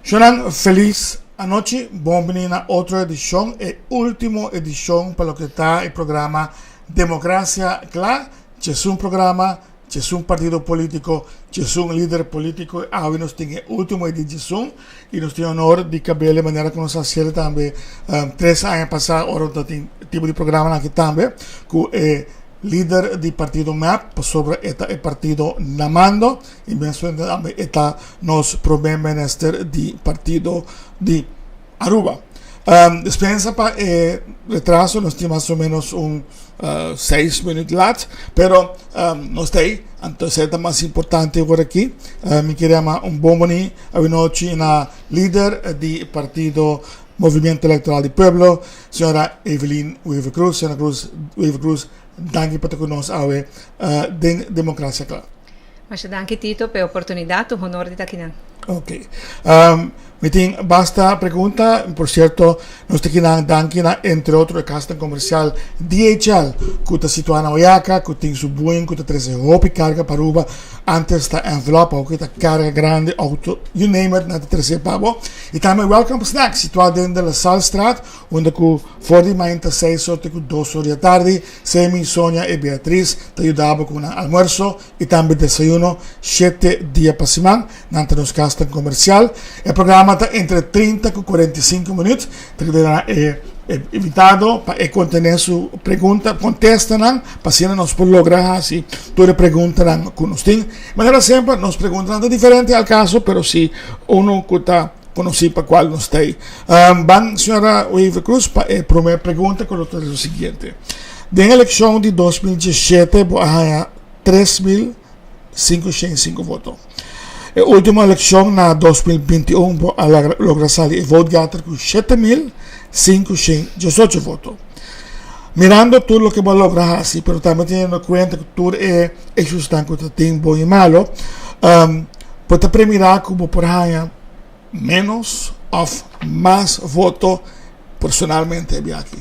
Suenan feliz anoche, bienvenido a otra edición, última edición para lo que está el programa Democracia Clara. Es un programa, es un partido político, es un líder político. Hoy nos tiene última edición y nos tiene honor de cambiar de manera que nos hacía también 3 años pasados, ahora tipo de programa aquí también, que líder del partido MAP sobre el partido Namando y mencionando está nos primer ministro del partido de Aruba. Dispensa para retraso, nos tiene más o menos un 6 minutos lat, pero no está ahí. Entonces es más importante por aquí. Me quería un buen bonito a noche na líder del partido Movimiento Electoral del Pueblo, señora Evelyn Weaver Cruz. Señora Weaver Cruz, danke por conosco hoy de Democracia Clara. Mas danke Tito pela oportunidade, o honor de estar aqui. Ok. Me tiene basta pregunta, por cierto, nos tiene danke entre otros el casta comercial DHL, que está situado en Oaxaca, que tiene su buen, que está 13 hopi carga para Aruba, antes está envelope, que está carga grande, auto, you name it, na 13 pavo. Y también Welcome Snack, situado dentro de la Salstraat, donde que for di mañana 6 horas, 2 horas de tarde, Semi, Sonia y Beatriz te ayudaban con un almuerzo y también desayuno 7 días para semana, ante nos casta comercial. El programa está entre 30 y 45 minutos. Invitado para contener su pregunta, contestan, para nos por lograr si tú le preguntan con usted. Manera siempre nos preguntan de diferente al caso, pero si uno que está conocido para cuál no está ahí. Van, señora Weaver Cruz, para la primera pregunta con lo siguiente. De la elección de 2017, hay 3.505 votos. La última elección en 2021 logra salir el voto gather con 7.518 votos. Mirando todo lo que va a lograr así, pero también teniendo en cuenta que todo ellos están con tiempo y malo, puede premiar como por ejemplo menos o más votos personalmente aquí.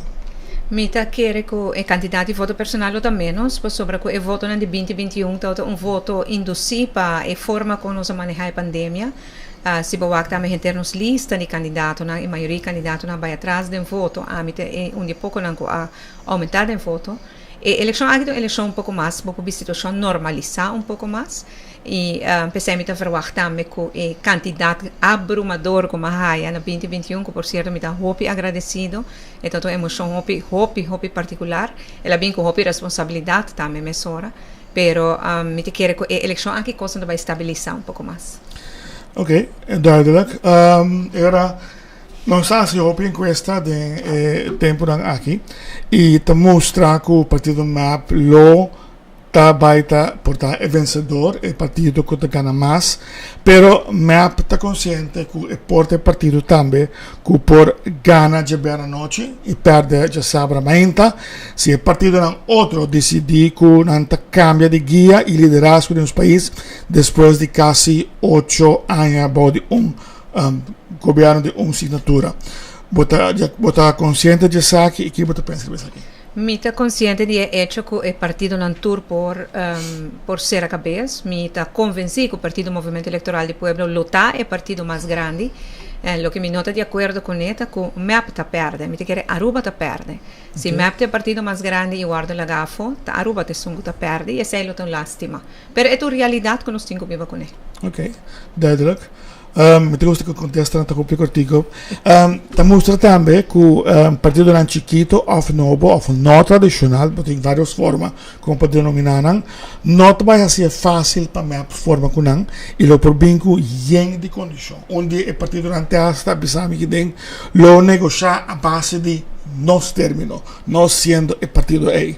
Mita quiere que el candidato de voto personal o menos, pues sobre que el voto en 2021 todo un voto inducido para a forma como nos manejar la pandemia. Se bawak também internos lista de candidato, na a maioria candidato na vai atrás de voto, a mite onde pouco não a aumentar de voto. E eleição aqui eleição pouco mais, pouco a situação normalizar pouco mais. E pensamos a verwachten também que o candidato abrumador como a Raia na 2021, que por certo me dá hopi agradecido, então a emoção hopi particular, ela bem com hopi responsabilidade também mesora, pero me te quer que a eleição aqui coisa vai estabilizar pouco mais. Ok, duidelijk. Era nós fazemos uma encuesta de tempo aqui e te mostra que o partido MAP lo está baita portar el vencedor, el partido que te gana más, pero MAP está consciente que el partido también que por gana llevar a noche y perde ya sabrá mañana. Si el partido no otro decide que no cambia de guía y liderazgo de un país después de casi 8 años de un gobierno de una signatura. ¿Vota consciente de eso y qué vota pensa de eso aquí? Mi está consciente de hecho que el partido no tour por ser a cabeça. Mi está convencido que el partido Movimiento Electoral del Pueblo luta el partido más grande. Lo que mi nota de acuerdo con esto que MAP está perde. Mi te quiere Aruba está perde. Si MAP es el partido más grande y guarda la gafo, Aruba te sungo está perde y esa es lo lástima. Pero es tu realidad que nos tengo viva con él. Ok, duidelijk. Me gusta que contestan tan complicado. Te muestra también que el partido es chiquito, o novo, o no tradicional, pero tiene varias formas, como puede denominar, no va a ser fácil para mí forma con él, y lo por bien que lleno de condición. Un día el partido hasta pensamos que lo negociar a base de nos términos, no siendo el partido A.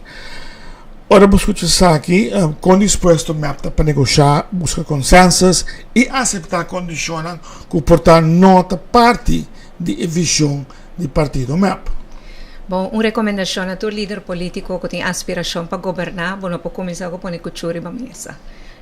Ora buscar aqui, com disposto para negociar, buscar consensos e aceitar condições que portar nota parte da visão do partido MAP. Bom, uma recomendação a todo líder político que tem aspiração para governar, bom, para começar a pôr cultura na mesa.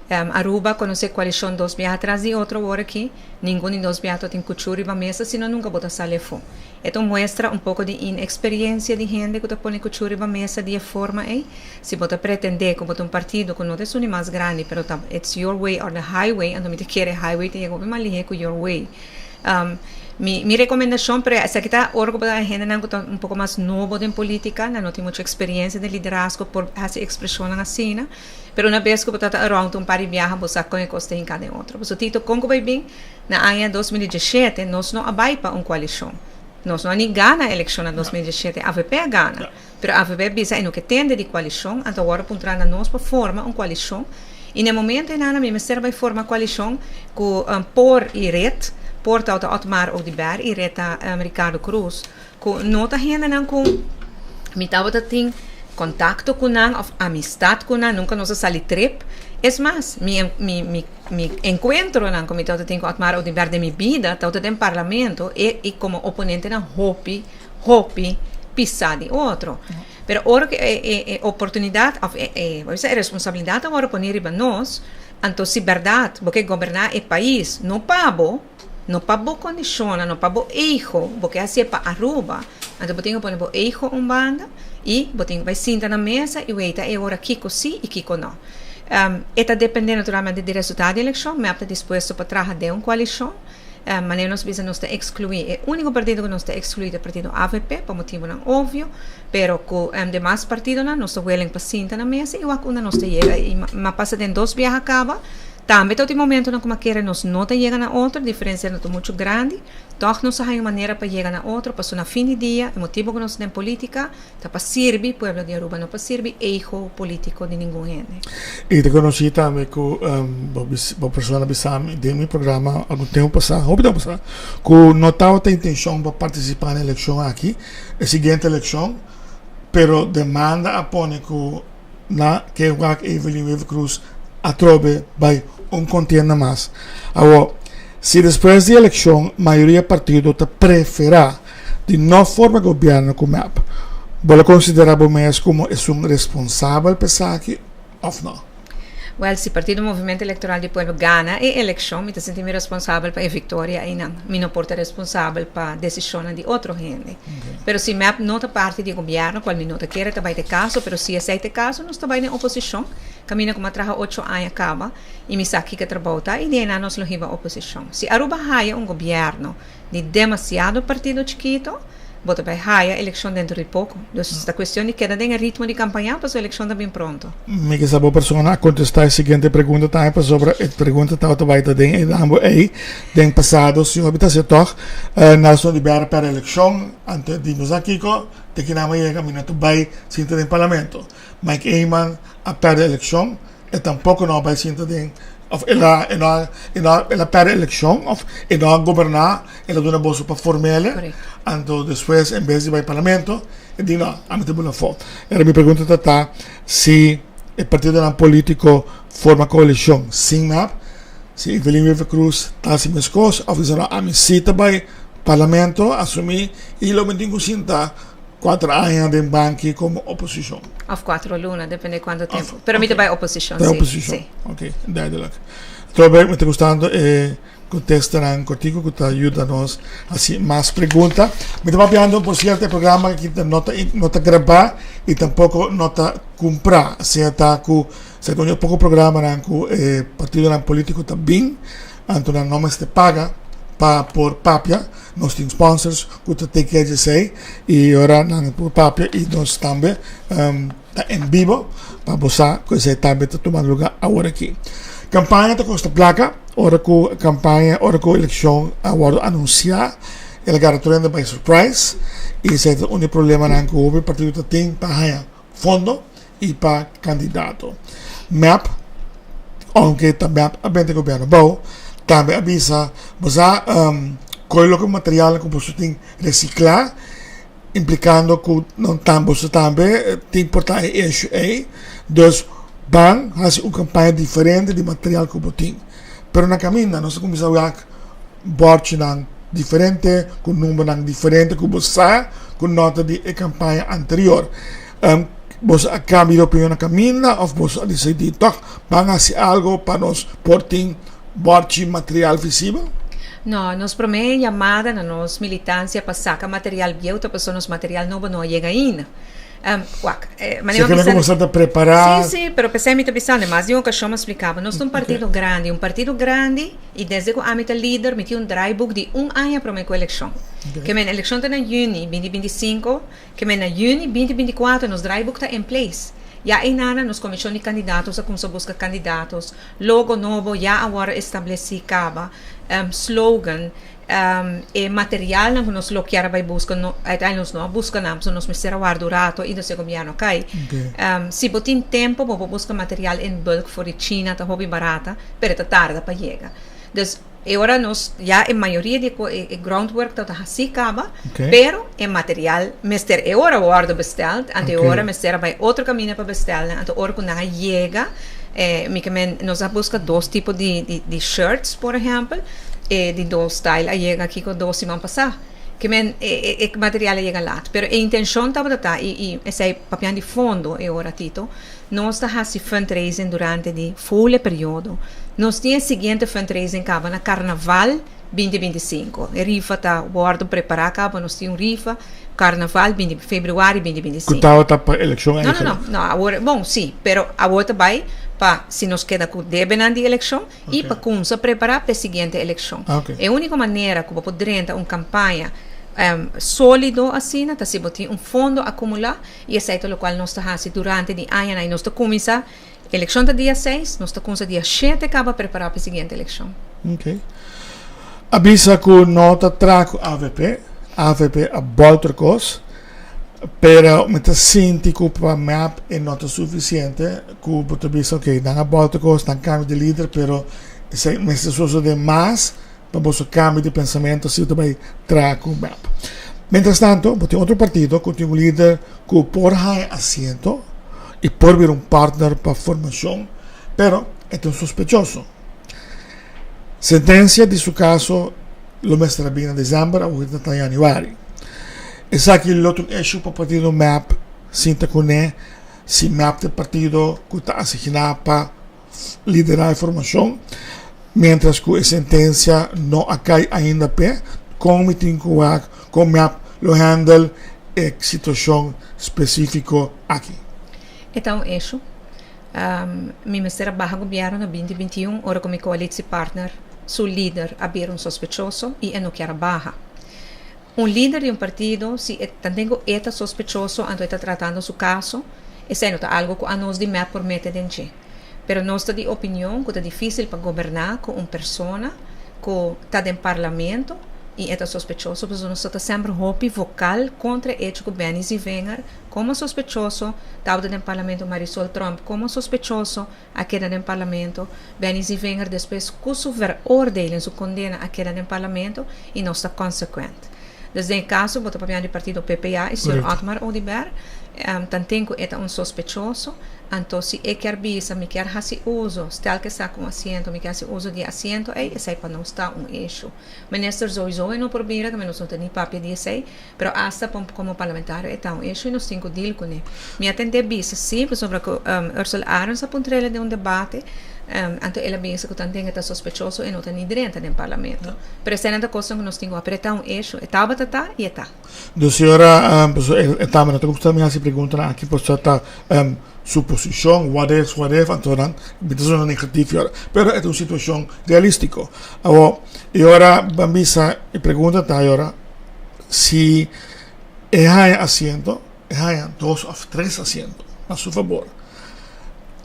Aruba, conhece quais são dois viagens atrás de outro hora aqui, nenhum de dois viagens tem cultura na mesa, senão nunca botar salefo. Então mostra pouco de inexperiência de gente que está pondo cultura na mesa de forma aí. Se você pretender que botar partido que não é mais grande, pero it's your way or the highway, então me quer highway te chegou bem ali com your way. Mi recomendación, pero esa que está orgullo de la gente un poco más nuevo en política, no tiene mucha experiencia de liderazgo por hacer expresión así, ¿no? Pero una vez que você está around un par de viajes, você sabe que tem cada outro. Você tito Congo vai bem na ano 2017, nós não abai para uma coalição. Nós não nem gana a eleição em 2017, a AVP gana. Pero a AVP bisa no que tende de coalição, então agora puntrana nós para formar uma coalição. E no momento em nada, me serve formar coalição com por e red, por tal Otmar Odiber e reta Ricardo Cruz, com nota gente não com me tava tem contacto com não, amistad com não, nunca nos sali trip. Es más, mi encuentro não, com me tava tem com Otmar Odiber de minha vida, tava tem parlamento e como oponente na Hopi pisar de outro. Pero ahora que oportunidade, responsabilidade agora por ir para nós, então se verdade, porque governar o país não pabo condição, não pabo erro, porque assim é para Aruba, então eu tenho que pôr erro banda e eu vai sentar na mesa e veita é agora Kiko sim e Kiko não. Está dependendo naturalmente do resultado da eleição, mas está disposto para trabalhar de uma coalição. Mas nós precisamos excluir. O único partido que nós está excluído é o partido AVP, por motivo não óbvio, pero com demais partidos nós estamos willing para sentar na mesa e o que nós chega. E mas passa de 2 viajes acaba. Também todo momento não como querer nós não chega na outra, a diferença é muito grande. Então nós temos uma maneira para chegar na outra, para na fim de dia, o motivo que nós temos política, está para servir o povo de Aruba, não para servir erro político de nenhum gente. E te conheci também com uma pessoa de meu programa algum tempo passado, que não estava a intenção para participar na eleição aqui, a seguinte eleição, pero demanda a pôr que o Evelyn Weaver Cruz atrobe vai contienda mais. Agora, se depois da eleição, a maioria do partido preferirá de não formar governo com MAP, você considera mais como responsável por isso aqui ou não? Well, se o Partido Movimento Eleitoral do Povo ganha a eleição, me sinto responsável para a vitória e não me porta responsável para a decisão de outro gente. Mas se MAP não é parte do governo, qual me não quer trabalhar de caso, mas se aceita caso, nós trabalhamos na oposição, caminha como trabalha 8 anos acaba, e me sabe que trabalha, e daí nós levamos a oposição. Se Aruba haya governo de demasiado partido chiquito, bota vai haya eleição dentro de pouco. Então, esta questão queda em ritmo de campanha, para a eleição está bem pronto. Me que sabe a pessoa a contestar a seguinte pergunta também sobre a pergunta que estava vai ter em passado, se o habita setor Nelson libera para a eleição antes de nos aqui de que não vai caminhar vai sentar em parlamento. Mike Eyman a perder a eleição e tampouco não vai sentar em of ela perde a eleição of ela governar ela dá uma bolsa para formele então depois em vez de ir para o parlamento e diz não a mim tem uma foto era minha pergunta está se o partido político forma coalição sem MAP se Evelyn Weaver Cruz está assim as coisas ou diz não a mim cita para o parlamento assumir e logo me tenho que sentar 4 anos de banco como oposição. Of 4 lunas, depende de quanto tempo. Pero me vai oposição. Vai oposição. Ok, duidelijk. Trouwens, me está gostando contestar contigo que te ajuda a nós assim mais perguntas. Me está papiando por cierto programa que não gravar e tampouco não comprar. Se está com um pouco programa com partido político também, então não me paga por papia, nós temos sponsors que tem que dizer e agora por papia e nós também em vivo para você que você também está tomando lugar agora aqui. Campanha está com esta placa, hora que campanha, hora que a eleição agora anunciar, ela garante by surprise e esse é o único problema que o partido tem para ganhar fundo e para candidato. MAP, aunque também a bem de governo bom, também avisa você coloca material que você tem reciclar implicando que não você também tem importar isso aí então van fazer uma campanha diferente de material que você tem pero na caminho nós começamos a board diferente com número diferente que você com nota de campanha anterior você a cambio de opinião na caminho ou você decidir toch van fazer algo para nós portem board material visível? Não, nós promete chamada na nossa militância para sacar material viejo, para nos material novo não chega ainda. Você quer começar a preparar? Sim, pero pensei me pensando, mas de uma ocasião me explicava, nós temos um partido grande, e desde que a minha líder me tinha drybook de ano para a eleição. Que a eleição está em junho 2025, que em junho 2024 nos drybook está em place. Já em nada, nos comissão de candidatos, a começar a buscar candidatos, logo novo, já agora estabeleci slogan, e material que nós lo que vai buscar, nós não buscamos, nós mesmo guardurato e nós governo cai. Se botin tempo, vou buscar material em bulk for China, tá hobby barata, pero tá tarde para chegar. Dus agora nós já a maioria de groundwork tá assim acaba, pero em material mestre agora guardo besteld, ante agora mestre vai outro caminho para bestel, ante agora quando chega, nós busca dois tipos de shirts, por exemplo. De dois styles, chega aqui com 2 semanas passar que o material chega lá, pero a intenção estava e esse papel de fundo é ora tito, nós está fazendo fundraising durante o full período, nós temos o seguinte fundraising cava na Carnaval 2025, a rifa está guardo preparar cava, nós temos rifa Carnaval fevereiro 2025. Estava para eleição não, agora, bom, sim, pero agora vai para se nos queda com debena de eleição e para começar a preparar para a seguinte eleição. É a única maneira que poder uma campanha sólido assim, tá se botar fundo acumular e esse é o qual nós está fazendo durante o ano e nós está começar a eleição do dia 6, nós está começando dia 7 acaba preparar para a seguinte eleição. Avisa que nota trago AVP a Baltercos, pero me sinto que para map é nota suficiente que você diz que não há Baltercos, não cambio de líder, pero se me esforço de mais para você cambio de pensamento se você vai trago map. Mientras tanto, você tem outro partido que tem um líder que por high assento e por vir partner para formação, pero é um sospechoso. Sentencia de su caso lo mestra bem em dezembro, agora está em januário. Esse aqui é outro issue para o partido MAP, sinta que se MAP do partido que está assignado para liderar a formação, mientras que a sentença não cai ainda pé, como tem que com MAP lo handle a situação específica aqui. Então, isso, mi ministério barra governo na 2021, ora como coalition partner, seu líder havia sospechoso e não quer barra. Líder de partido, se também é sospechoso, então está tratando seu caso, isso é algo que a nós de MEP promete de gente. Pero nós de opinião que é difícil para governar com uma pessoa que está no parlamento e é sospechoso, porque nós está sempre hopi vocal contra o hecho que Benny Wenger, como sospechoso, estava no parlamento Marisol Trump, como sospechoso, a queda no parlamento, Benny Wenger depois com sua ordem, sua condena a queda no parlamento e não está consequente. Desde o caso, o papel do partido PPA, o Sr. Otmar Odiber, também é sospechoso, então se quer visa, me quer fazer uso, se que está com assento, me quer fazer uso de assento, esse para não está issue. O ministro Zoizo não proibira, que nós não temos papel de esse, mas hasta como parlamentar é issue e nós temos que deal com ele. Me atender visa, sim, sobre que Ursula Arons apontou de debate, então ela pensa que também é sospechoso e não tem direito no parlamento. Mas essa é a coisa que nós temos que apertar issue, estava e está. A senhora, estava na tua me hace pergunta aqui, por estar sua posição, what if, então, não é negativo, mas é uma situação realística. Agora, Bambisa, pergunta agora, se há assento, há 2 ou 3 assentos a seu favor,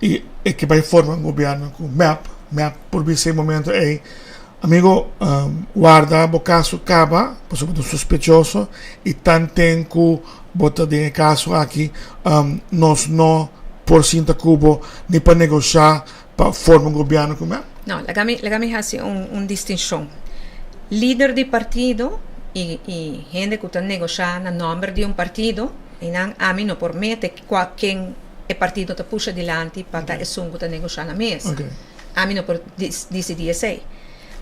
e que vai formar um governo com MAP por esse momento amigo, guarda, o caso acaba, por exemplo, sospechoso, e tanto que bota de caso aqui, nós não por cinta cubo nem para negociar para formar um governo com MAP? Não, legami hace distinção. Líder de partido e gente que está negociando no nome de partido, e não, a mim não promete quem o partido está puxa adiante para que está negociando na mesa. A mim não decidir isso.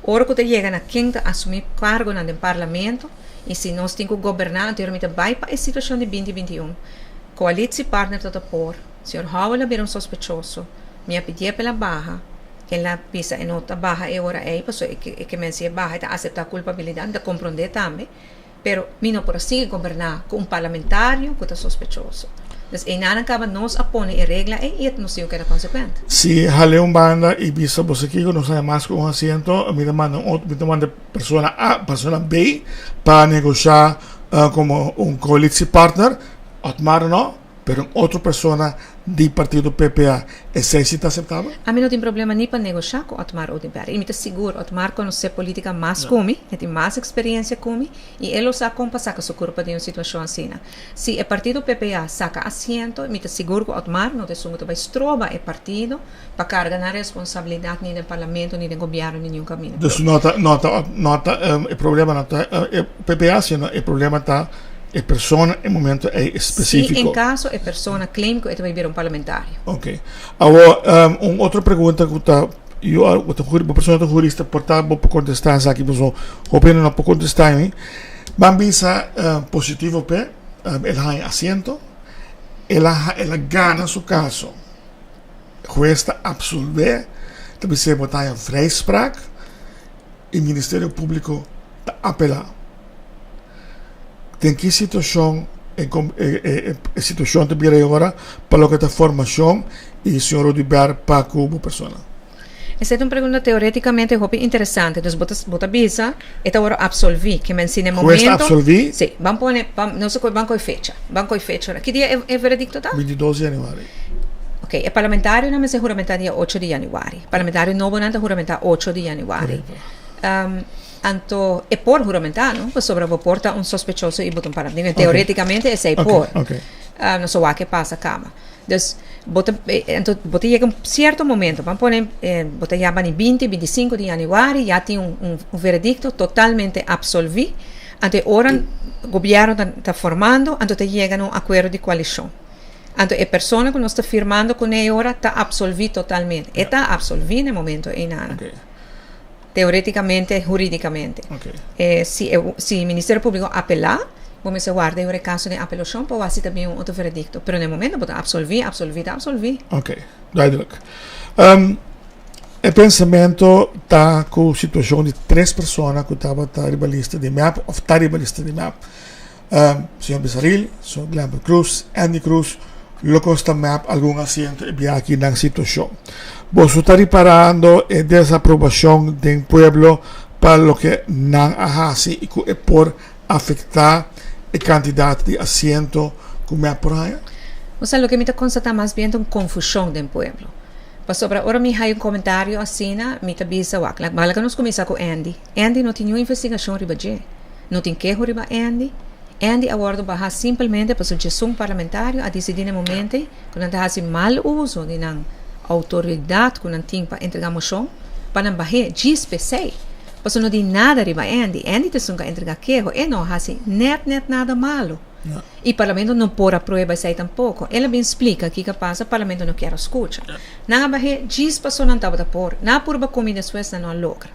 Ora que chega na quem está assumir cargo no parlamento, e se nós temos que governar, anteriormente vai para a situação de 2021. Coalition partner está por, o senhor Howell é sospechoso, me pediu pela barra, ela pisa em outra barra, agora que me diz barra, está aceitar a culpabilidade, está compreender também, pero não por assim governar com parlamentário que está sospechoso. Dus inaan acaba nos apone e regla e no sei o que era consequente. Si jale un banda y visa vos aquí no sabe más con un asiento, me demanda persona A, persona B para negociar como un coalition partner, Otmar no, pero outra persona do partido PPA. Essa está aceitável? A mim não tem problema nem para negociar com Otmar Odenberg. Ele está seguro, Otmar conhece política mais como, ele tem mais experiência como, e ele sabe como passar com a sua culpa de uma situação assim. Se o partido PPA saca assento, ele está seguro que Otmar não tem muito vai estroba o partido para carregar a responsabilidade nem do parlamento, nem do governo, nem nenhum caminho. Então, o problema não está, o PPA, sino o problema está a persona em momento é específico. Se em caso a persona claim que ele vai vir um parlamentário. Ok. Agora, uma outra pergunta que uma pessoa jurista pode contestar aqui, mas o opinião não pode contestar, hein? Bambisa positivo pe, ela tem assento, ela ganha seu caso. Juez absolver, também se botar em vrijspraak, e o Ministério Público apelar. Tem que situação situação de vir agora para o que a formação e o senhor Odenberg para como pessoa. Essa é uma pergunta teoreticamente interessante. Então, bota bisa, e agora absolvi, que me ensina momento. Questa absolvi? Sim, não sei qual banco é fecha. Que dia é veredicto tá? 22 de januário. Ok, o parlamentário não é juramentado dia 8 de januário. O parlamentário novo não é juramentado 8 de januário. Anto é por juramentado, pues sobre porta um sospechoso e botam para. Teoreticamente é por. Não sei o que passa cama. Então, bota chega um certo momento, vamos pôr, bota já em 20, 25 de januário, já tem um veredicto totalmente absolvido. Ante ora o governo está formando, então chega um acordo de coalição. Então, a pessoa que nós está firmando com ele agora está absolvida totalmente. Está absolvida no momento em nada. Teoreticamente, juridicamente. Se o Ministério Público apelar, vamos guardar o caso de apelação para fazer também um outro veredicto. Mas no momento, pode absolver. Ok, duidelijk. O pensamento está com a situação de 3 pessoas que estavam ribalista de MAP, ou está ribalista de MAP. Senhor Bessaril, senhor Glambert Cruz, Andy Cruz, lo costa MAP algum assento e aqui na situação. Você está reparando a desaprovação do povo para o que não hace e que é por afetar o candidato de assento como é por aí? O sea, lo que me está constatando mais bem é uma confusão do povo. Sobre agora me hai comentário assim, me está bisa wak. Bala que nós começar com Andy. Andy não tem nenhuma investigação riba je. Não tem que riba Andy. Andy agora barra simplesmente para o gestão parlamentário a decidir no momento quando está fazendo mal uso de não autoridade que não tem para entregar moção para não barrer GSPC. Porque não tem nada riba Andy. Andy tem que entregar queijo e não faz net nada malo. E o parlamento não pode aprovar isso tampouco. Ela bem explica que passa, o parlamento não quer escutar. Não barrer GSPC não estava por. Não por comida suíça não logra.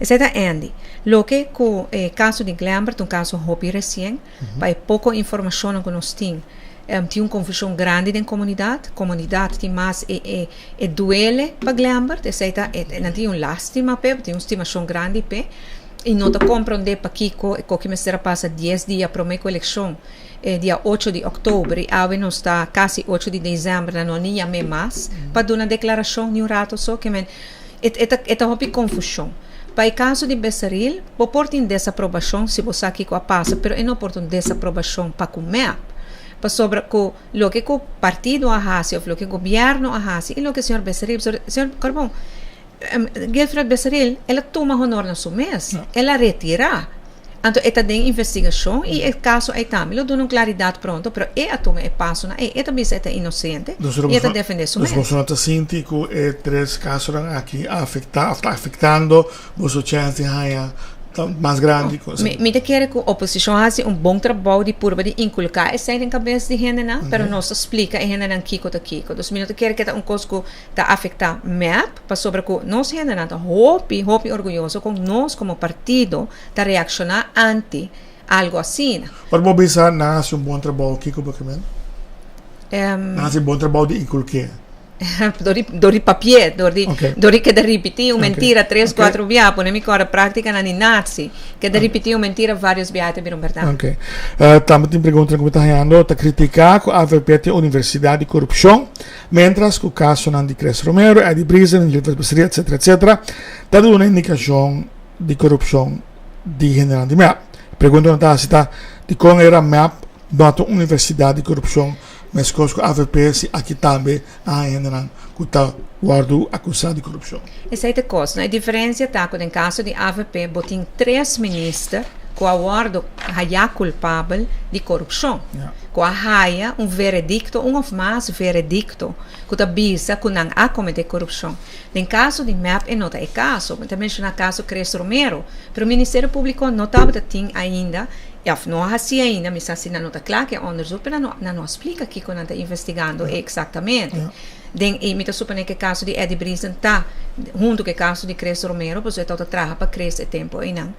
Esse é Andy. Lo que com o caso de Glambert, um caso hobby recém, para pouca informação que nós temos, tem uma confusão grande na comunidade. A comunidade tem mais duele para Glambert, não tem uma lástima, tem uma estimação grande, e não está compreendendo para que começará a passar 10 dias para a eleição, dia 8 de outubro, e agora não está quase 8 de dezembro, não nem mais, para dar uma declaração de um rato só, que é uma confusão. Para o caso de Bessaril, pode ter desaprovação se você aqui passa, mas não pode ter desaprovação para comer. Para sobre o que o partido faz, o que o governo faz, e o que o senhor Bessaril, senhor Carbon, Gilfred Bessaril, ela toma honor na sua mês, ela retira. Então, esta tem investigação e o caso é também, dá uma claridade pronto, mas ela toma o passo, ela também é inocente, e ela defende sua mês. Nós vamos sentir que 3 casos aqui afetando as chances de mais grande. Me quer que a oposição faça bom trabalho de purba de inculcar essa na cabeça de gente, mas não se explica a gente não kiko. Então, me quer que um coisa que está afetando MEP, para sobre que nós gente não está hopi orgulhoso com nós como partido está reaccionar ante algo assim. Por mobilizar, nasce bom trabalho kiko, basicamente. Nasce bom trabalho de inculcar. Dori papier, Okay. dori che da ripetir una mentira 3-4 Okay. via, pone mi cora pratica na nazi, che da ripetir una mentira vários via te bir verdade. Ok. Também tem pergunta como está ganhando, está criticar com a AVP Universidade de Corrupção, mientras que o caso de Cres Romero, Eddie Brisen, etc, etc, está dando uma indicação de corrupção de general de MEP. Pergunta não está de como era MEP nota Universidade de Corrupção, mas com a AVP se aqui também a general que está guardo acusado de corrupção. Essa é a coisa, a diferença está que no caso de AVP, botem 3 ministros com a guarda haya culpável de corrupção. Yeah. Com a haya veredicto, of mais veredicto, que avisa que não há cometer corrupção. No caso de MEP, é nota é caso, também no caso Cres Romero, mas o Ministério Público não estava ainda, e não assim ainda, mas assim não está claro que é onderzoek, mas não explica aqui que não está investigando exatamente. Yeah. E me supone que o caso de Eddie Brisen está junto com o caso de Cres Romero, pois está trabalhando para Cres e tempo e não.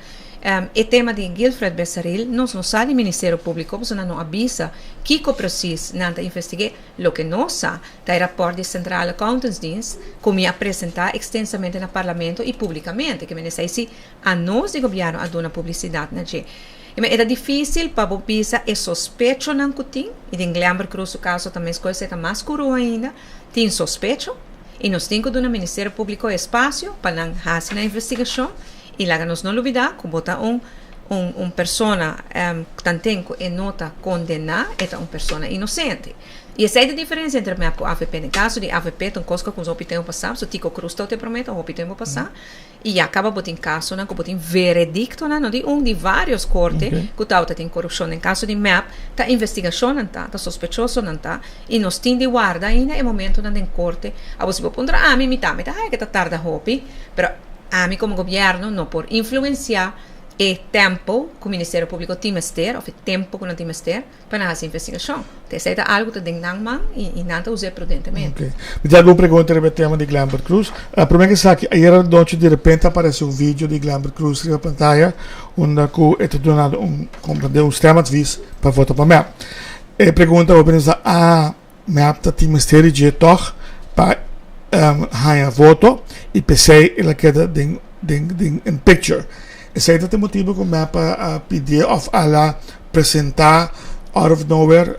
O tema de Gilfred Bessaril, nós não sabemos do Ministério Público, pois não avisa que o processo não está investigando, o que nós sabemos, o rapporto do Central Accountants Dienst, como apresentar extensamente no Parlamento e publicamente, que me diz se a nós de governo a dar publicidade na gente. Era difícil para o PISA e sospecho não que tem, e em Glamber Cruz o caso também as coisas estão mais escuro ainda, tem sospecho, e nós temos que dar ao Ministério Público espaço para não fazer a investigação, e lá nós não olvidar que botar persona que tem que nota condenar é uma persona inocente. E essa é a diferença entre a AVP. No caso de AVP, tem coisas que os opitemos passar, se Tico Cruz te promete, os opitemos passar, e acaba botando caso, que botam veredicto, não de vários cortes, que tal tem corrupção. No caso de MEP, a investigação não está, a sospechoso não está, e nós temos de guardar ainda o momento não tem corte, a você pode pôr a mim, que está tarde a hopi, mas a mim como governo não por influenciar e tempo que o Ministério Público tem ter, ou tempo que não tem ter, para fazer investigação. Então, é algo que tem não e não usar prudentemente. Okay. Me dá alguma pergunta sobre o tema de Glamber Cruz. A primeira coisa que ayer noite de repente apareceu vídeo de Glamber Cruz na pantalla, onde é donado um stemadvies para votar para MEP. E pergunta a MEP tem Ministério de toch para ganhar voto e pensei ela queda em picture. Esse é o motivo que o MEP pedir of ela apresentar out of nowhere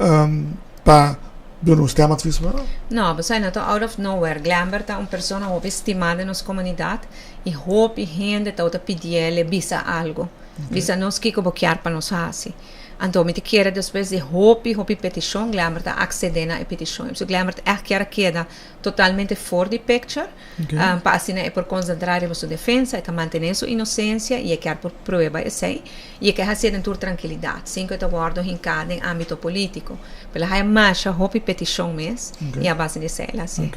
para dar tema de visão? Não, mas não está out of nowhere. Glamber é uma pessoa estimada na nossa comunidade e hope gente está pedindo visa algo. Visa nós que boquear para nós fazer. Então, me quer depois de hope petição, Glamber está accedendo à petição. So, Glamber queda totalmente fora de picture, para assim é por concentrar em sua defesa, é manter sua inocência e é quer por prova e é quer fazer em tua tranquilidade, sem que eu guardo em cada âmbito político. Pela é mais hope petição mesmo e a base de ser assim.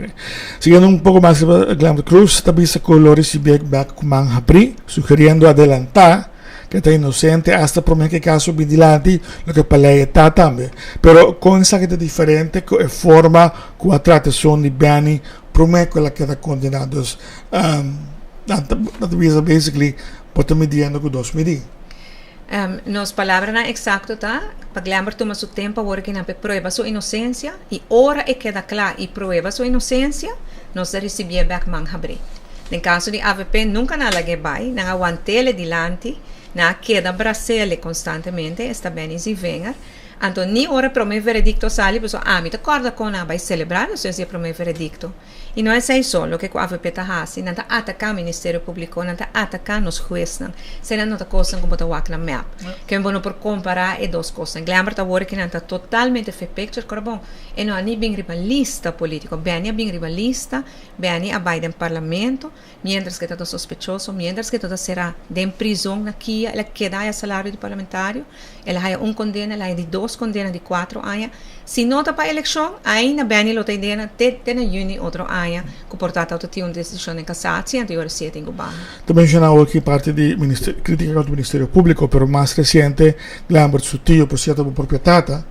Seguindo um pouco mais sobre Glamber Cruz, também se colores e back com Manhabri, sugerindo adelantar que está inocente hasta por que caso vigilante lo que para está también pero con esa que es diferente que forma que a tratación de beni promete que la queda condenados basically por mediando con 2 medidas. Nos palavras não exacto tá, para Glamber toma seu tempo agora que não prova sua inocência e hora é queda claro e prova sua inocência, nós recebemos back Manhabri. No caso de AVP nunca nada que vai, não aguantele dilante na queda Brasile constantemente, está bem e venha. Então, nem hora para o meu veredicto sai, pessoal, me acorda com a vai celebrar, não sei se é para o meu veredicto. E não é só o que a AVP está fazendo, não está atacando o Ministério Público, não está atacando os juízes, senão não está coisa como está o na MEP. Que é bom por comparar as duas coisas. Glamber está agora que não está totalmente fake picture, que é bom. E não é nem bem rivalista político, bem é bem rivalista, bem é Biden parlamento, mientras que está sospechoso, mientras que está será de prisão aqui, ela queda a salário de parlamentário, ela tem condena, ela tem 2 condenas de 4 anos. Se não está para a eleição, ainda bem lo tem em junho outro ano, que portanto tem uma decisão em cassação, e agora sim tem que barra. Também mencionava aqui parte de crítica contra o Ministério Público, pero mais recente, Glamber, seu tio, por cierto, por proprietà,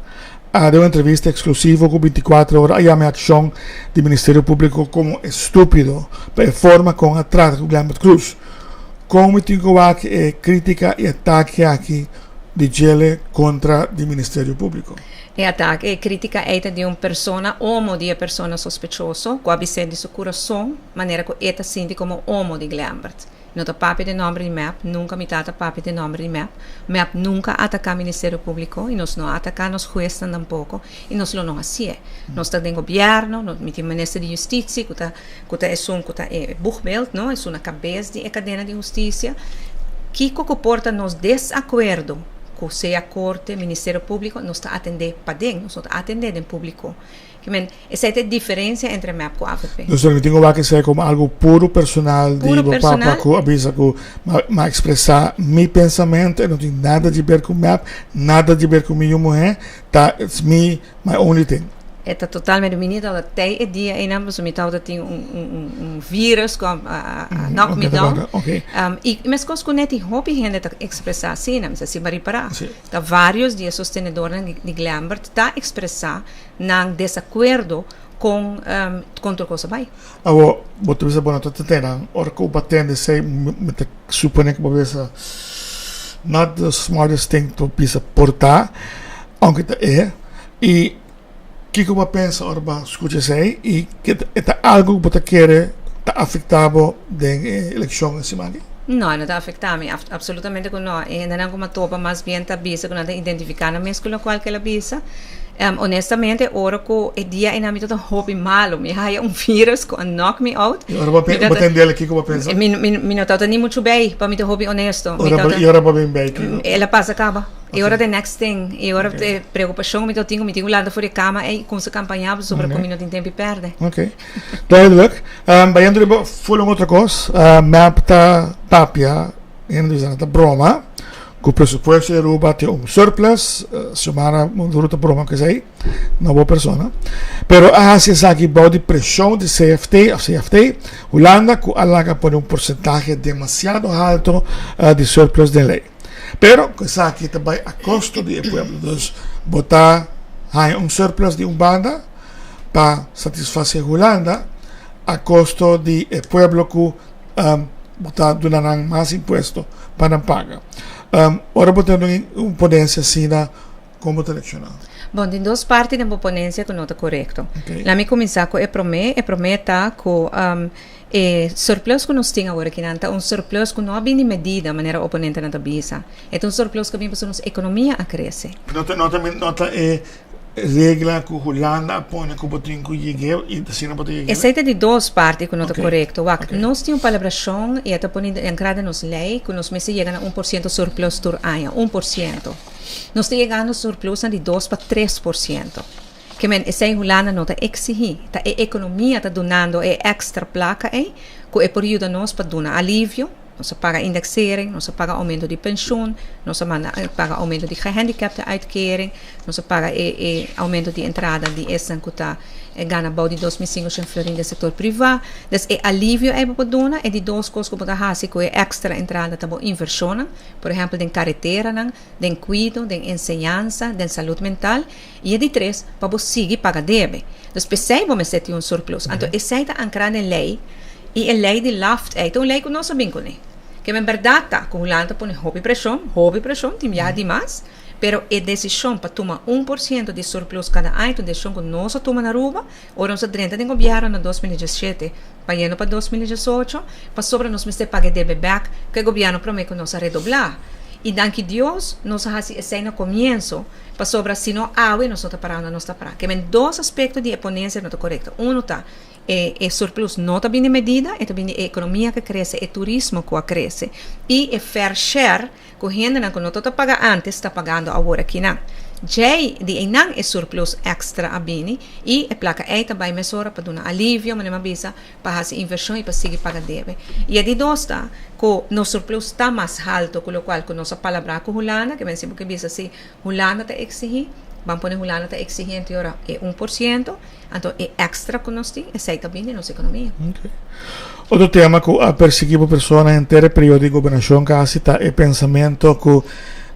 deu uma entrevista exclusiva com 24 horas, a ação do Ministério Público como estúpido, para forma com a trata com Glamber Cruz. Como tem que crítica e ataque aqui di gele contra il Ministero Pubblico. E ataque e critica eta di un persona, uomo di persona sospechoso, qua bisogna di coração, maneira que eta sente como uomo di Glambert. Nota papi de nome de MAP, nunca me tata papi de nome de MAP. MAP nunca ataca o Ministério Público e nós não atacamos os jueces tampouco e nós não assim. Nós estamos em governo, nós temos o Ministério de Justiça, que é burbeeld, não? É uma cabeça de cadena de justiça que comporta nos desacordo com a Corte, o Ministério Público, nós está atender para dentro, nós está atender em público. Essa é a diferença entre MAP e o AFP. Nós não temos que ser como algo puro personal, de papá que avisa que me expressar meu pensamento, não tem nada a ver com MAP, nada a ver com minha mulher, tá, it's me, my only thing. É totalmente menino dat hij die een so met dat tem vírus com knock me down. E mas com net die hobby gente tá expressar assim, não se vai reparar. Tá vários dias sostenedores de Glambert tá expressar não desacordo com contra coisa vai. Agora, botar essa boa nota tena, ora que o batende sei, supone que você not the smartest thing to pisa portar, aunque é e que você pensa, Orba, escuta sei, e que é algo que você quer está afetado da eleição em cima? Não, não está afetado, absolutamente não. E ainda não como topa, mais bem está bisa, quando está identificando mesmo com qual que ela bisa. Honestamente, ora que o dia ainda me todo hobby malo, me há vírus que knock me out. Ora para entender aqui como pensa. Me não está nem muito bem, para me ter hobby honesto. Ora para bem. Ela passa acaba. E ora the next thing, e ora de preocupação me tenho lá fora de cama e com se campanhava sobre como não tem tempo perde. Ok. Duidelijk. Bayando de full outra coisa, map tá papia, ainda dizendo da broma. Com o pressuposto de Aruba tem surplus, semana muito broma que sei, não boa pessoa. Pero se sabe que de pressão de CFT, Holanda que alaga por porcentaje demasiado alto de surplus de lei. Pero que sabe que também a custo de pueblo, dus botar surplus de banda para satisfazer Holanda a custo de pueblo que botar donará mais imposto para não pagar. Ora botando uma ponência assim como selecionado. Bom, tem duas partes da ponência que não está correto. Lá me começar com prometa que surplus que nós temos agora que não surplus que não é bem medida maneira oponente na tabisa. É surplus que vem para nossa economia a crescer. Nota regla que Holanda põe que botinho que llegue e assim não pode llegar. Essa é de duas partes que não está correto. Nós temos palabração e está pondo entrada nos lei que nos meses chegam a 1% surplus por ano, 1%. Nós estamos chegando a surplus de 2 para 3%. Que essa Holanda não está exigindo, a economia está donando extra placa que é por ajuda nós para dar alívio. Não se paga indexering, não se paga aumento de pensão, não se paga aumento de gehandicapte uitkering, não se paga aumento de entrada de essa que está ganha bouw de 2.500 florin do setor privado. Dus alívio é para dona e de duas coisas que você faz com extra entrada tá inversão, por exemplo, de carretera, de cuido, de enseñança, de saúde mental e de três para você seguir pagar deve. Dus percebe me sete surplus. Então essa é a ancrada em lei e a lei de laft é então lei que não sabem com que em verdade tá com Holanda põe hobby pressão, tem já demais, pero a decisão para tomar 1% de surplus cada ano, a decisão que nós tomamos na Aruba, ora nós 30 de governo em 2017, para para 2018, para sobre nós me pagar de back, que o governo promete que nós redoblar. E danke Deus, nós fazemos no começo, para sobre se não há, nós estamos parando, nós estamos parando. Que em dois aspectos de oponência não está correto. Um está surplus não está bem medida, é também a economia que cresce, é turismo que cresce. E fair share, que a gente não está pagando antes, está pagando agora aqui não. Já de não é surplus extra a bem, e a placa é também mesura para dar alívio, mas não visa para fazer inversão e para seguir pagar deve. E a de dois está, que o surplus está mais alto, com o qual que nossa palavra com Holanda, que mesmo que visa se Holanda está exigir, vamos pôr Holanda está exigindo agora é 1%, então é extra que nós temos, é também de nossa economia. Outro tema que a perseguir a pessoa em todo período de governação que está é pensamento que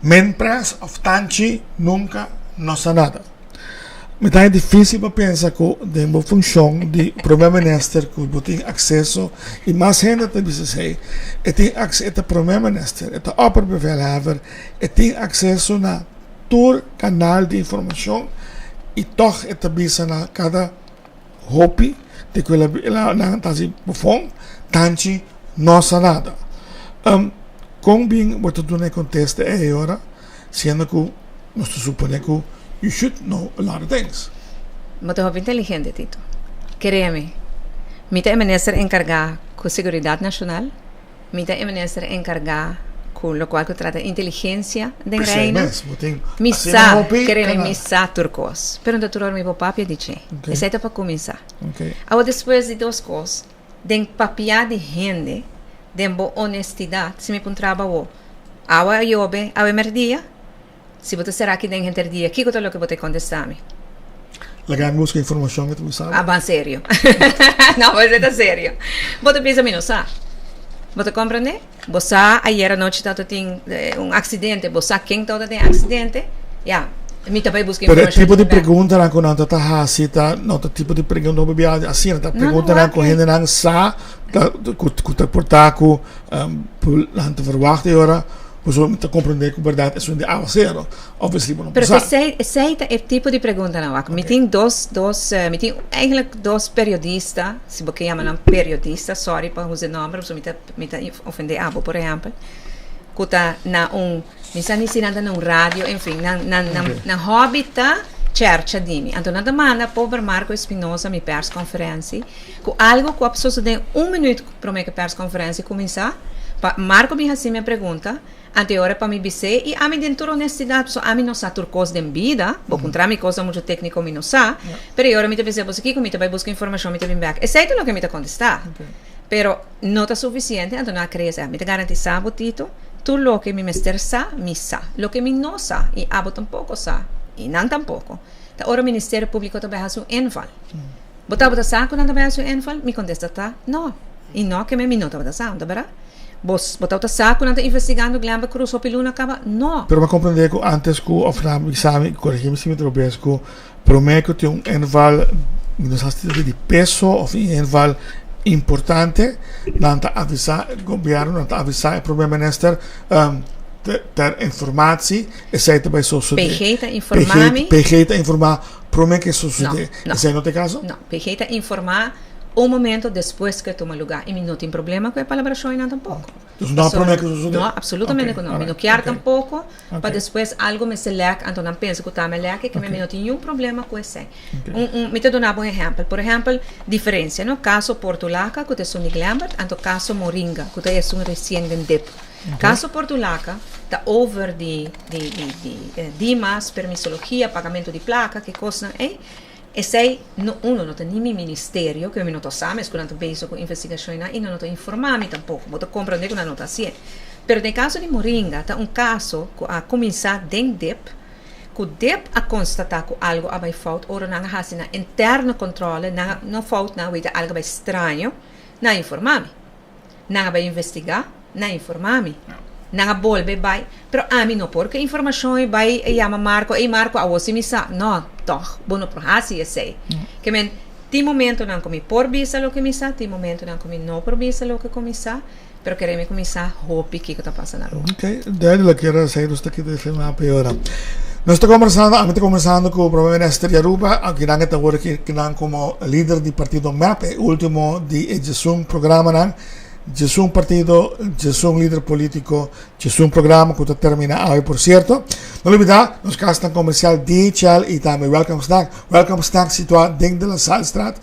Mentras of Tanchi nunca nos nada. Mas é difícil para pensar que tem uma função de primeiro-ministro que tem acesso e mais gente também se sei e tem acesso ao primeiro-ministro, ao opperbevelhaver e tem acesso na todo canal de informação e toch é também na cada hobby de que ela não está assim bufão, tanto não sabe nada. Com bem o que tu não contesta é agora, sendo que nós suponemos que you should know a lot of things. Mas é inteligente, Tito. Créeme. Mita é ministro encargado com seguridade nacional. Mita é ministro encargado com o qual que trata inteligência da reina. Missa, créeme, missa turcos. Pero não turor meu papi dice. Essa é para começar. Agora depois de duas coisas, den papia de gente, den boa honestidade, se me encontrava o awa yobe, awa merdia. Se você será que tem gente dia, que é o que você contestar-me? Legal, busca informação que tu sabe. Ah, bem sério. Não, mas é sério. Você pensa em não sabe? Você compreende? Você, ayer à noite, tem acidente. Você, quem tem acidente? Já. Me também busca informação. Pero tipo de pergunta na quando está hasita, não tipo de pergunta não bebia assim, tá pergunta na quando gente não sabe, que portar com lá te verwacht agora. Você está compreender que a verdade é de A a zero. Obviously, não precisa. Esse é o tipo de pergunta, não. Me tem eigenlijk dois periodistas, se você chama periodista, sorry para usar o nome, porque me está ofender abo, por exemplo, que está me está ensinando na rádio, enfim, na hobby tá cerca di me. Então, na demanda, pobre Marco Espinosa, minha persconferência, que algo que a pessoa tem minuto para minha persconferência começar, Marco me assim me pergunta, anterior para me dizer, e a mim dentro honestidade, so, a mim não sabe turcos de vida, vou encontrar minha coisa muito técnica, me não sabe, pero agora me dizer, você aqui, me vai buscar informação, me vai back. Esse é o que me está contestar. Pero não está suficiente, então não creio, me garantiza, Tito, tu lo que me sabe, me sabe. Lo que me não sabe, e abo tampouco sabe, e não tampouco. Agora o Ministério Público também faz um enval. Botava da saco, não também faz um enval, me contesta, tá? Não. E não que me não estava da saco, tá verdade? Botar o saco, não está investigando, Glamba Cruz, o Piluna acaba, não. Pero me compreender que antes que o exame, corrigimos se me tropeço, que prometo que tem enval, não sei de peso, ou enval importante, não está avisar o governo, não está avisar o primeiro-ministro, ter informação, e sai também suceder. Pejeita informar-me. Pejeita informar, prometo que suceder. Esse não tem caso? Não, pejeita informar um momento depois que toma lugar. E não tem problema com a palavra choina tampouco. Então não prometo que suceder? Não, absolutamente não. Não quero tampouco, para depois algo me se leque, então não penso que está me leque, que me não tem nenhum problema com isso. Me te donava um exemplo. Por exemplo, diferença, no caso Portulaca, que é um Glambert, e no caso Moringa, que é um recém-vendep. Caso Portulaca, está over de DIMAS, permissologia, pagamento de placa, que coisa é. E se uno non tem nem ministério, que eu não sabe, mas quando penso com investigação e não estou informando tampouco, vou compreender que não está assim. Mas no caso de Moringa, está caso que a começar dentro DEP, que o DEP a constatar que algo vai falta, ou não há assim interno controle, não falta, não é algo estranho, não informar-me. Não vai investigar, não informar-me. Não volve, vai. Pero a mim não, porque informação vai chama Marco, e Marco, a você me sabe. Não, toch, bueno, por assim eu sei. Que men, tem momento não comi por visa o que me sabe, tem momento não comi não por visa o que me sabe, pero queremos começar hopi que está passando na rua. Ok, Daniel, quero sair do aqui de filme piora. Nós estamos conversando com o primeiro-ministro de Aruba, que não está agora que não como líder do partido MAP, o último de um programa es un partido, es un líder político, es un programa que termina hoy, por cierto. No olvidar, nos castan comercial DHL y también Welcome Snack. Welcome Snack situado dentro de la Salstraat,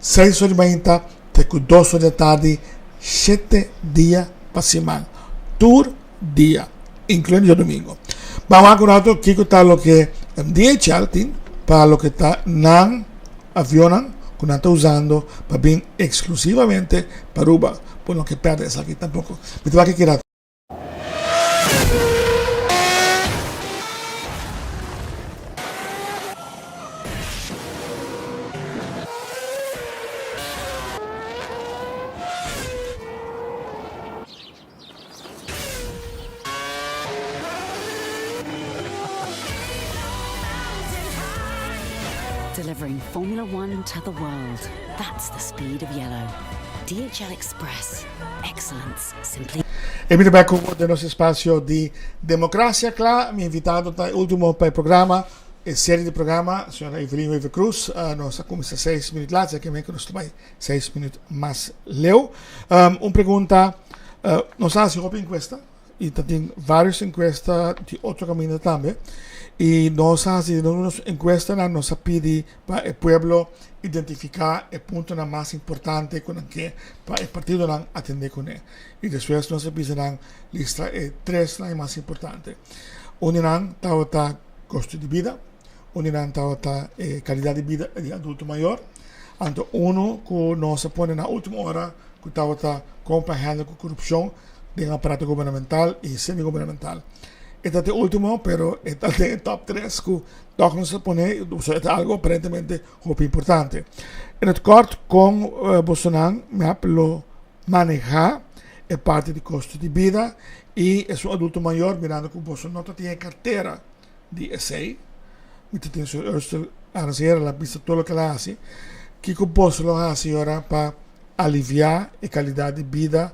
6:20, até 2 da tarde, 7 dias para semana. Tour dia, incluindo o domingo. Vamos agora aqui contar o que DHL tem para o que está na avião que não está usando para vir exclusivamente para Aruba. Por lo que perdes aquí tampoco. Me te va a quedar. delivering Formula One to the world. That's the speed of yellow. DHL Express. Excellence simply. E mi becco del nostro spazio di democrazia. Claro, mi ha invitato ultimo per il programma e serie di programma, signora Evelyn Weaver Cruz. Nos comienza 6 minutos lá, ya que me conozco 6 minutos más leo. Una pregunta, nos hace una encuesta, y también varias encuestas de otro camino también. Y nos hace una encuesta, nos pide para el pueblo identificar el punto más importante con el que para el partido atender con él. Y después nos piden lista 3 más importantes. Uno es costo de vida, uno es calidad de vida de adulto mayor, anto uno que nos pone en la última hora que está comparando con corrupción del aparato gubernamental y semi-gubernamental. Este es el último, pero este es el top 3 que nos pone, es algo aparentemente muy importante. En el corto con Bolsonaro, me lo maneja parte de costo de vida y es un adulto mayor, mirando que Bolsonaro no tiene cartera de ESEI, tiene su arancera, la vista todo lo que la hace, que Bolsonaro hace ahora para aliviar la calidad de vida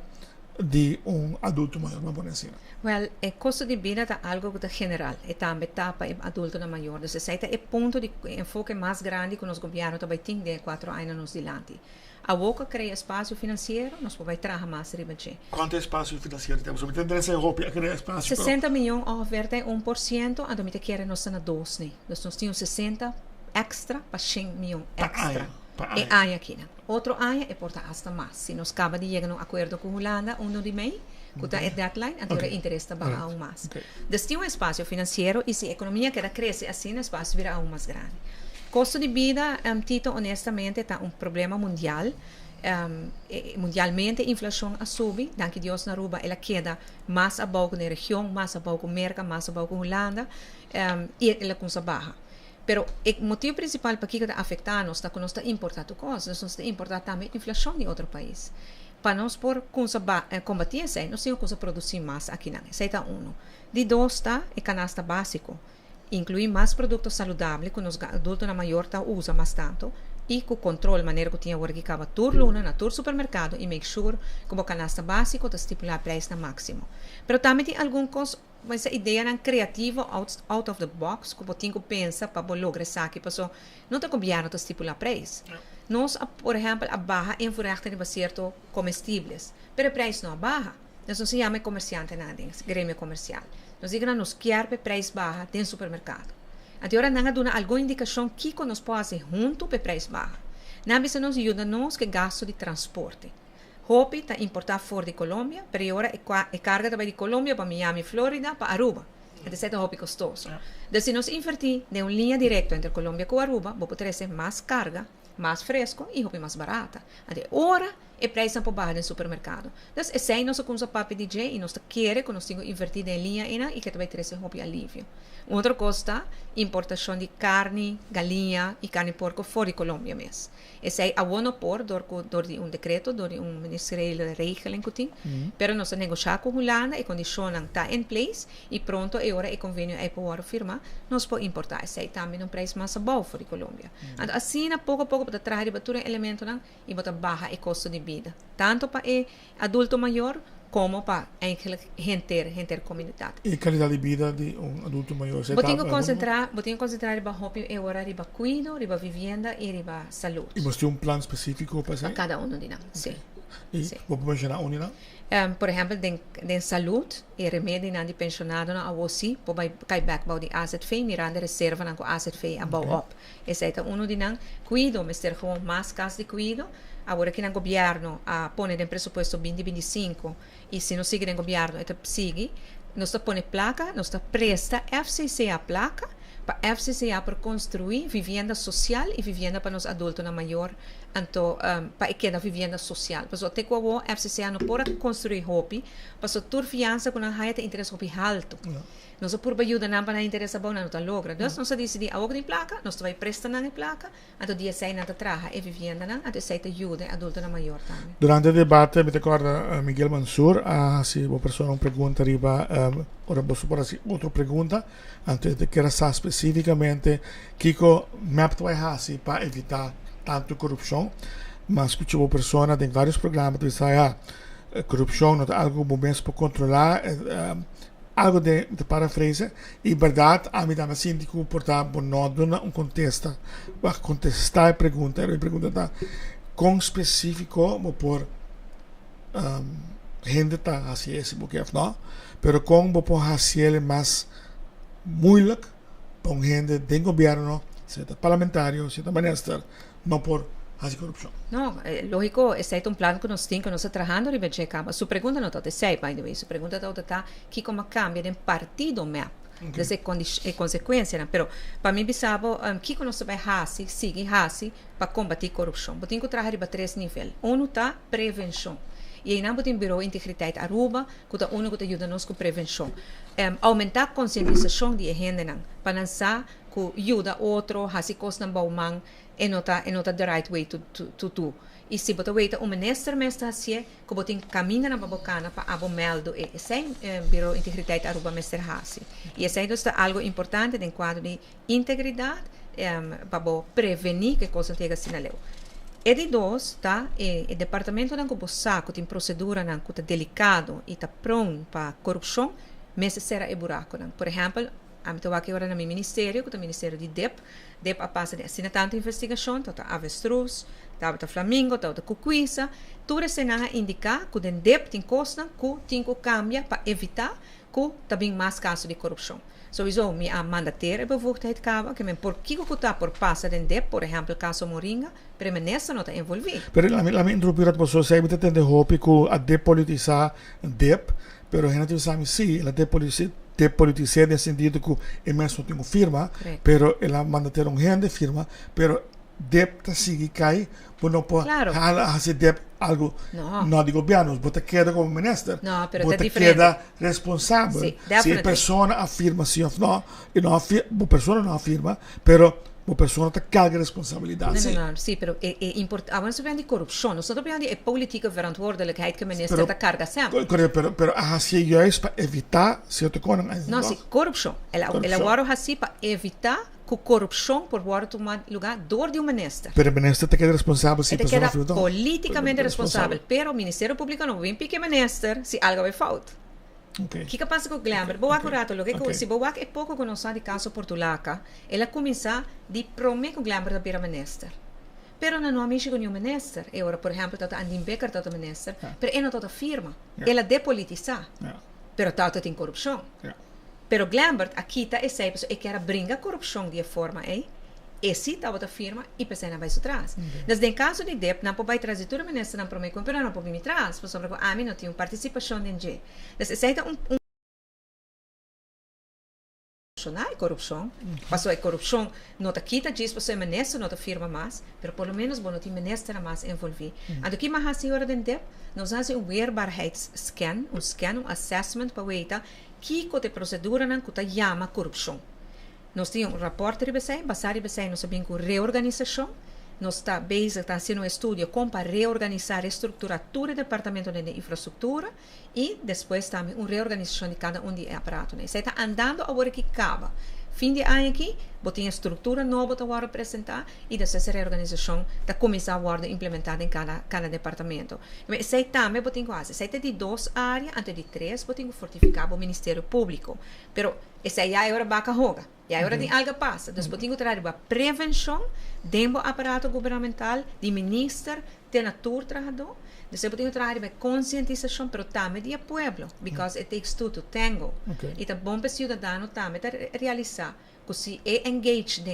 de un adulto mayor, vamos a poner. Well, el costo de vida es algo que es general, y también está para el adulto mayor. Entonces, ese es el punto de enfoque más grande que los gobiernos también tienen de 4 años delante. A boca crea espacio financiero, nos podemos trabajar más arriba. ¿Cuánto espacio financiero tenemos? Me interesa en Europa crear espacio. 60 millones oferta 1%, a donde quieren nos están a 2. Entonces, nos tenemos 60 extra para 100 millones extra. E año aquí. Otro año es por hasta más. Si nos acaba de llegar a un acuerdo con Holanda, 1 de mayo, que es deadline, entonces el interés está baja aún más. Desde un espacio financiero y si la economía quiere crecer así, el espacio será aún más grande. Costo de vida, Tito, honestamente, está un problema mundial. Mundialmente, a inflação a sube, danke Deus na Aruba, ela queda mais abaixo na região, mais abaixo América, mais abaixo Holanda, e ela começa baixa. Pero o motivo principal para que está afetando está que nós está importando coisas, nós está importando também a inflação de outro país. Para nós por combater isso, nós temos que produzir mais aqui na. Isso é um. De 2 está o canasta básico, incluir mais produtos saudáveis que os adultos na maior tá usa mais tanto e com o controle, maneira que tinha agora que acaba tur luna na tur supermercado e make sure que o canasta básico está estipular preço na máximo. Pero também tem algumas coisas, mas a ideia é criativa, out of the box, que você tem que pensar para lograr isso aqui, porque não está governo a estipular preço. Nós, por exemplo, a barra em furacta de certos comestíveis, mas o preço não é barra. Nós não se chama comerciante nada, grêmio comercial. Nós digamos nos quer preço barra dentro do supermercado. Agora, não há alguma indicação que nós podemos fazer junto para preço barra. Não precisa nos ajudar nos que gasto de transporte. Hopi está importar fora de Colômbia, mas agora é carga também de Colômbia para Miami, Flórida, para Aruba. Então, é hopi custoso. Então, se nós invertir em uma linha direta entre Colômbia e Aruba, vamos poder ter mais carga, mais fresco e hopi mais barata. Agora, o preço não baixo no supermercado. Então, esse é nosso conceito para DJ e nós queremos que nós tenhamos invertido em linha e que também ter hopi alívio. Outra coisa, importação de carne, galinha e carne de porco fora de Colômbia mesmo. Esse é a boa por de um decreto, de um ministério de regeling que tem, pero nós negociamos com a Holanda e condicionam está em place e pronto, e agora o convênio é para firmar, nós podemos importar. Esse é também um preço mais baixo fora de Colômbia. Então, assim, pouco a pouco, para trazer todo elemento e botar baixa o custo de vida, tanto para o adulto maior, como para a gente comunidade. E qualidade de vida de um adulto maior? Vou ter que concentrar em agora riba cuido, riba vivienda e riba saúde. E você tem um plano específico para isso? Cada um de nós, sim. E vou mencionar um de nós? Por exemplo, de saúde, e remédio de pensionado na AOC, para cair back para o asset fee, mirando reserva na asset fee above up. Esse é um de nós. Cuido, mas ter como mais casos de cuido. Agora que no governo põe em presupuesto 2025 e se não sigue no governo, então sigue, nós põe placa, nós presta FCCA placa para FCCA para construir vivenda social e vivenda para os adultos na maior Então, para que da vivienda social. Porque até quando a FCC não pode construir hopi, porque tur fiança com a raia tem interesse hopi alto. Nós por ajuda não para interesse bom não tá logra. Então, nós decidi a outra placa, nós vai prestar na placa, então dia sai na traja e vivienda não, então sai te ajuda adulto na maior também. Durante o debate, me recorda Miguel Mansur, se uma pessoa não pergunta arriba, ora posso por assim outra pergunta, antes de que era especificamente Kiko map vai assim para evitar tanto corrupção, mas escutei uma pessoa tem vários programas que dizem corrupção não é algo bom para controlar, algo de parafrase, e verdade, a mim dá-me síndico portar não dona contesta, vai contestar a pergunta tá com específico por gente tá assim esse porque não, pero com por assim mais moeilijk para gente de governo, seja parlamentario, seja minister, não por assim corrupção. Não, lógico, esse é um plano que nós temos, que nós estamos trabalhando e veja que sua pergunta não está sei, by the way, sua pergunta está que como cambia de partido MEP, dessa consequência, né? Pero para mim bisabo, que nós vai fazer, seguir fazer para combater corrupção. Temos que trabalhar para três níveis. Um está prevenção. E aí nós temos Bureau Integridade Aruba, que é o que ajuda nós com prevenção. Aumentar a conscientização de gente, para lançar que ajuda outro, fazer coisas na bauman, e não tá the right way to do. E se você vê o ministro mesmo assim, que você caminha na babocana para abo meldo e sem Bureau Integridade Aruba mestre hasi. E esse é algo importante no quadro de integridade para prevenir que coisa tenha sinaleu. E de dois, tá? O departamento não que saco tem procedura não que delicado e tá pronto para corrupção, mas será e buraco não. Por exemplo, a mim estou aqui agora no meu ministério, que é o ministério de DEP a passa de assina tanta investigação, tá avestruz, tá Flamingo, tá Cucuíça, tudo isso não indica que o DEP tem costa que tem que cambiar para evitar que também mais casos de corrupção. Sowieso, me a mandateira bevoegdheid cava, que men por que está por passar em DEP, por exemplo, o caso Moringa, pero ministro não está envolvido. Pero la me interrumpir a pessoa, se você tem de hope que a depolitizar DEP, pero a gente sabe sim, ela depolitizar no sentido que é mesmo tem uma firma, pero ela mandateira gente firma, pero DEP está sigue cai, por não pode fazer DEP algo não de governo, você queda como ministro, você queda responsável. Se a pessoa afirma sim ou não, e não afirma, a pessoa não afirma, pero a pessoa tem carga responsabilidade. Não, sim, pero é importante. Agora nós falamos de corrupção, nós estamos falando de política verantwoordelijkheid que o ministro está carga sempre. Pero assim juist para evitar se eu te conheço. Não, sim, corrupção. Ela agora assim para evitar que corrupção por tomar lugar door de um ministro. Pero o ministro tem que ser responsável se a pessoa não afirma. Politicamente responsável, pero o Ministério Público não vem pique ministro se algo vai falta. O que passa com o Glamber? Boa curato, se boa é pouco conhecido de caso Portulaca, ela começa a prometer que o Glamber da pira ministro. Pero não há mexido nenhum ministro. E ora, por exemplo, está Andin Becker está ministro, pero ela não está firma. Ela depolitiza. Pero está tem corrupção. Pero Glambert aqui está e sei e quer brincar corrupção de forma e se estava da firma e pensei na vai se trás. Mas em caso de DEP não pode trazer tudo ministro não promete pero não pode me trás, por sobre a mim não tem participação de G. Mas esse é corrupção. Passou a corrupção não está quita diz você é ministro não está firma mais, pero pelo menos bom não tem ministro mais envolvido. Ando que mais assim hora de DEP nós fazemos um weerbaarheidsscan, um assessment para ver que a procedura não que chama corrupção. Nós temos rapport basado em nós sabemos com reorganização, nós está bezig, está sendo um estudo como para reorganizar a estrutura do departamento de infraestrutura e depois também uma reorganização de cada de aparatos. Isso está andando agora que acaba. Fim de ano aqui, botem a estrutura nova para apresentar e dessa reorganização está começar a ser implementada em cada departamento. Mas isso também botem quase, isso de 2 áreas, antes de 3, botem fortificar o Ministério Público. Pero essa aí é a hora vaca roga, é a hora de algo passa. Então, botem que trabalhar para prevenção, dentro do aparato governamental, de ministro, de natura trabalhador. Então, botem que trabalhar para conscientização, pero também de pueblo, because it takes two to tango. E é bom para o cidadão também realizar que se é engaged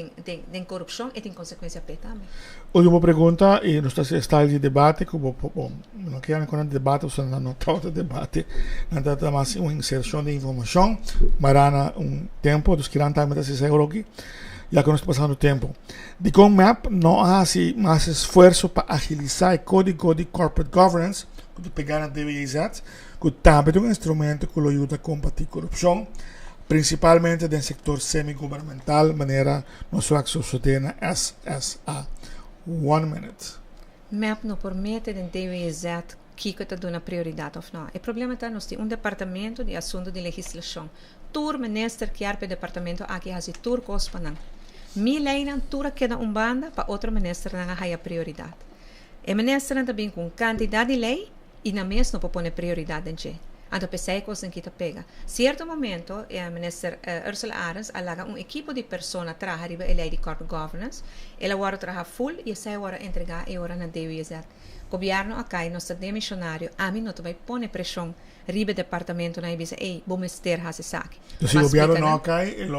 em corrupção, tem consequência para também. Última pergunta, e nós estamos em debate, como não quero com debate, ou não está o debate, não está mais uma inserção de informação, marana tempo, dos que não estão aqui. ya que no está pasando tiempo. De con MAP no hace más esfuerzo para agilizar el código de corporate governance, que pegar en DBIZ, que también es un instrumento que lo ayuda a combatir corrupción, principalmente del sector semi-gubernamental, manera nuestro acceso de SSA. 1 minute. MAP não permite de DWZ que está dando prioridade ou não. O problema está nós temos departamento de assunto de legislação. Tur minister que para o departamento aqui faz tur coisa para não. Mi leina tur queda banda para outro minister não a prioridade. O minister também com quantidade de lei e na mesma não pode prioridade em que. Então, pensei coisa que está pega. Certo momento, o minister Ursula Arens alaga equipo de pessoas trabalhar a lei de corporate governance. Ela agora trabalha full e essa agora entregar e agora na DWZ. O governo acá, nosso demissionário, a mim não vai pôr pressão ribe departamento na dizer, ei, vou mester essa saque. Então, o governo não acá, ele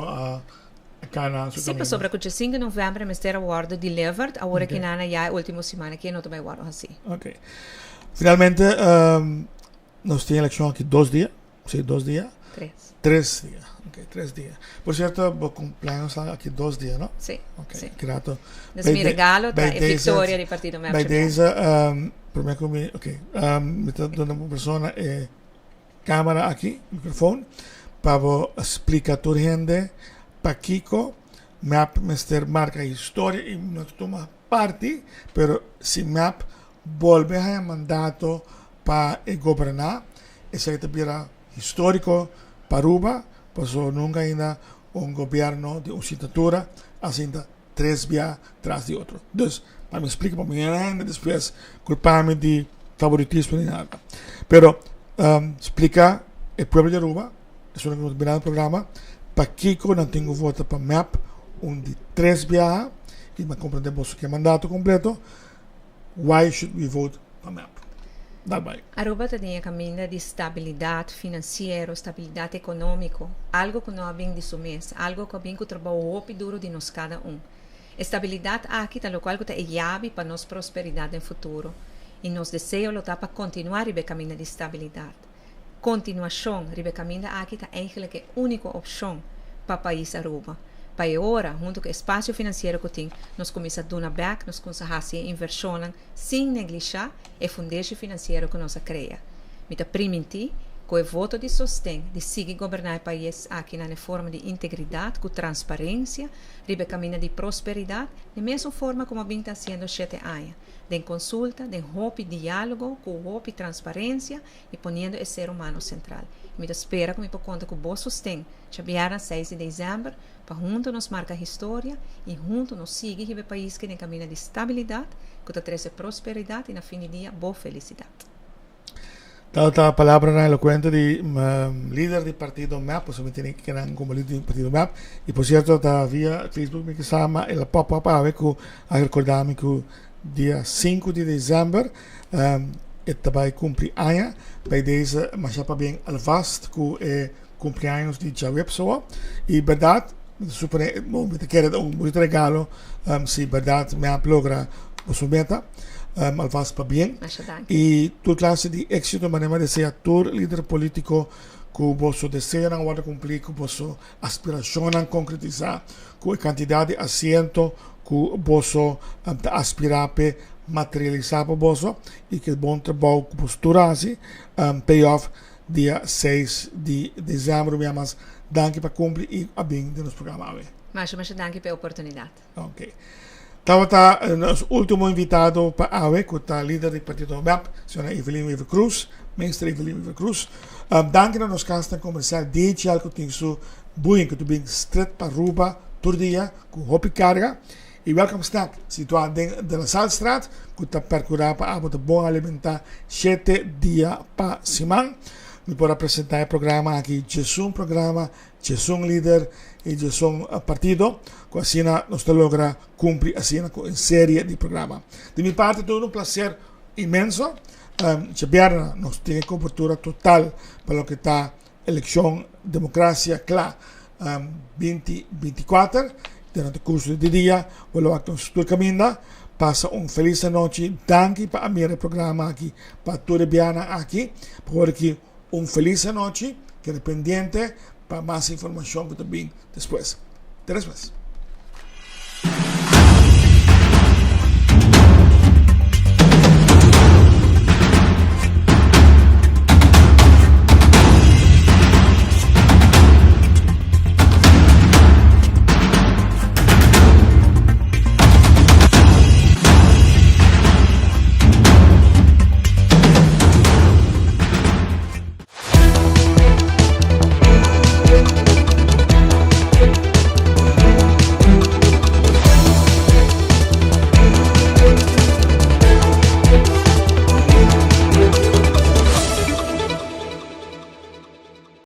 acá na sua Sim, sobre o 5 de novembro, o ministério award delivered, agora que na já a última semana que não vai award assim. Ok. Finalmente, nós temos eleição aqui 2 dias. Sí, 2 días. 3 días. Ok, 3 días. Por cierto, vos cumpleaños aquí 2 días, ¿no? Sí. Ok, sí. grato. Das mi regalo da victoria di Partito Merce. Bij deze, per mij kom je, met una persona, cámara aquí, microfoon, para explicar a tu gente, para Kiko, MAP, Mr. Marca Historia, y no toma parte, pero si MAP vuelve a mandato para gobernar, ese que tuviera histórico para Aruba, pues nunca ainda un gobierno de una citatura, haciendo 3 vías tras de otro. Entonces, para me explicar, para mí, después culparme de favoritismo ni nada. Pero, explica el pueblo de Aruba, es un gran programa, para Kiko no tengo voto para MAP, un de 3 vías, y me comprendemos que mandato completo, why should we vote para MAP? Aruba tem caminho de estabilidade financeira, estabilidade econômica, algo que não vem de mês, algo que vem com o trabalho duro de nós cada Estabilidade aqui, tal qual que é chave para nossa prosperidade no futuro. E nós desejamos lutar para continuar o caminho de estabilidade. Continuação, o caminho aqui é eigenlijk a única opção para o país Aruba. Para agora, junto com o espaço financeiro que tem, nós começamos a dar back, nós começamos a fazer inversões sem negligenciar o fundamento financeiro que nós criamos. Me permitir que o voto de sustento de seguir governar o país aqui na forma de integridade, com transparência, de caminho de prosperidade, da mesma forma como vem está sendo 7 anos, de consulta, de hope diálogo, com hope transparência e ponendo o ser humano central. Me espero que me conta com o bom sustento, já 6 de dezembro, para junto nos marcar a história e junto nos seguir o país que tem caminho de estabilidade, que traz prosperidade e na fim de dia, boa felicidade. Esta palabra era elocuente de líder del partido MAP, pues me tiene que quedar como líder del partido MAP. Y por cierto, todavía Facebook me llama el pop-up a ver que a recordarme que dia 5 de dezembro vai cumprir año, bij deze mas já para bem alvast que cumpleaños de Javier Pessoa. E verdade, super, me quero um bonito regalo, se verdade me logra o sua meta. Alvast para bem. E toda classe de éxito, maneira de ser ator, líder político, que você deseja agora cumprir, que você aspiraciona concretizar, com a quantidade de assento que você aspira para materializar para você, e que bom trabalho que você faz, payoff dia 6 de dezembro, mas danke para cumprir e a bem de nosso programa. Mas danke pela oportunidade. Ok. Estava nosso último invitado para a AWE, que está líder do partido MAP, senhora Evelyn Weaver Cruz, ministra Evelyn Weaver Cruz. Danke a nós castas comercial desde algo que tem su buin que tu bem stret para Aruba todo dia com hopi carga. E welcome snack situado dentro da Salstraat, que está percorrendo para a bom alimentar 7 dias para semana. Me pode apresentar o programa aqui, Jesus programa, Jesus líder e Jesus partido, que assim nós logra cumprir assim uma série de programas. De minha parte, todo um prazer imenso. Javier, nós temos cobertura total para o que está a eleição democracia clara 2024. Durante o curso de dia, vou a nosso caminho. Passa feliz noite. Danke para o programa aqui, para toda a Biana aqui, porque feliz noite, que é pendiente para mais informação que também depois. Até depois.